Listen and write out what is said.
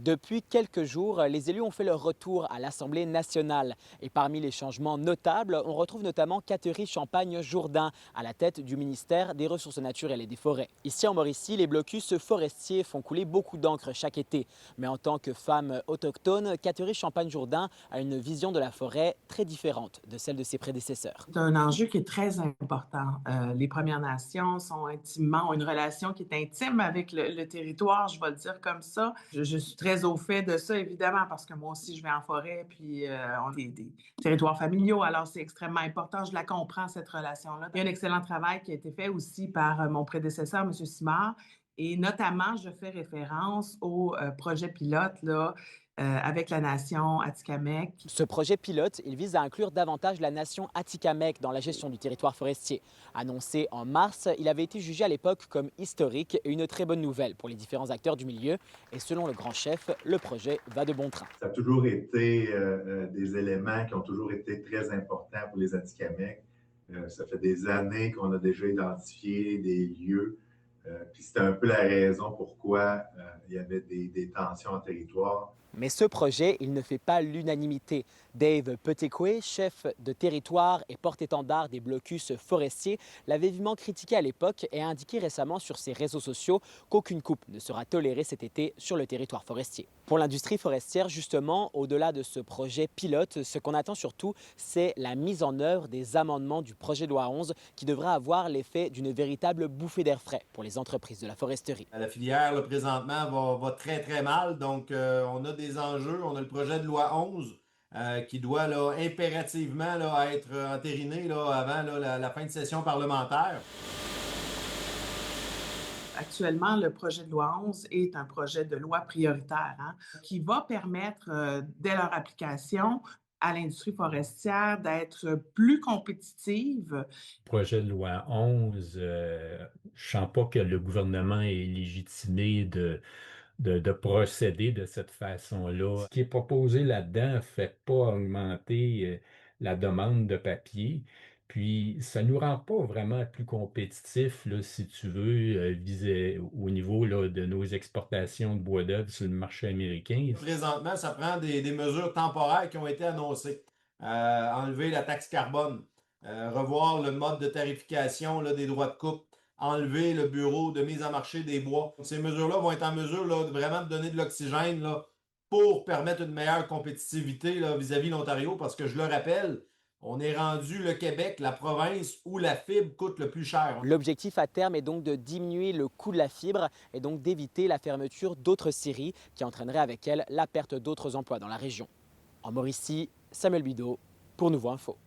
Depuis quelques jours, les élus ont fait leur retour à l'Assemblée nationale. Et parmi les changements notables, on retrouve notamment Catherine Champagne-Jourdain à la tête du ministère des Ressources naturelles et des Forêts. Ici en Mauricie, les blocus forestiers font couler beaucoup d'encre chaque été. Mais en tant que femme autochtone, Catherine Champagne-Jourdain a une vision de la forêt très différente de celle de ses prédécesseurs. C'est un enjeu qui est très important. Les Premières Nations ont une relation qui est intime avec le territoire, je vais le dire comme ça. Je suis très au fait de ça, évidemment, parce que moi aussi, je vais en forêt, puis on est des territoires familiaux, alors c'est extrêmement important. Je la comprends, cette relation-là. Il y a un excellent travail qui a été fait aussi par mon prédécesseur, M. Simard, et notamment, je fais référence au projet pilote là, avec la nation Atikamekw. Ce projet pilote, il vise à inclure davantage la nation Atikamekw dans la gestion du territoire forestier. Annoncé en mars, il avait été jugé à l'époque comme historique et une très bonne nouvelle pour les différents acteurs du milieu. Et selon le grand chef, le projet va de bon train. Ça a toujours été des éléments qui ont toujours été très importants pour les Atikamekw. Ça fait des années qu'on a déjà identifié des lieux. Puis c'était un peu la raison pourquoi il y avait des tensions en territoire. Mais ce projet, il ne fait pas l'unanimité. Dave Petekwe, chef de territoire et porte-étendard des blocus forestiers, l'avait vivement critiqué à l'époque et a indiqué récemment sur ses réseaux sociaux qu'aucune coupe ne sera tolérée cet été sur le territoire forestier. Pour l'industrie forestière, justement, au-delà de ce projet pilote, ce qu'on attend surtout, c'est la mise en œuvre des amendements du projet de loi 11 qui devrait avoir l'effet d'une véritable bouffée d'air frais pour les entreprises de la foresterie. La filière, là, présentement, va très, très mal. Donc, on a des enjeux. On a le projet de loi 11 qui doit là, impérativement là, être entériné là, avant là, la fin de session parlementaire. Actuellement, le projet de loi 11 est un projet de loi prioritaire qui va permettre, dès leur application, à l'industrie forestière d'être plus compétitive. Projet de loi 11, je sens pas que le gouvernement est légitimé de procéder de cette façon-là. Ce qui est proposé là-dedans ne fait pas augmenter la demande de papier. Puis, ça nous rend pas vraiment plus compétitifs, là, si tu veux, viser au niveau là, de nos exportations de bois d'œuvre sur le marché américain. Présentement, ça prend des mesures temporaires qui ont été annoncées. Enlever la taxe carbone, revoir le mode de tarification là, des droits de coupe, enlever le bureau de mise en marché des bois. Ces mesures-là vont être en mesure là, de vraiment de donner de l'oxygène là, pour permettre une meilleure compétitivité là, vis-à-vis de l'Ontario, parce que je le rappelle, on est rendu le Québec, la province où la fibre coûte le plus cher. L'objectif à terme est donc de diminuer le coût de la fibre et donc d'éviter la fermeture d'autres scieries qui entraînerait avec elle la perte d'autres emplois dans la région. En Mauricie, Samuel Bideau pour Nouveau Info.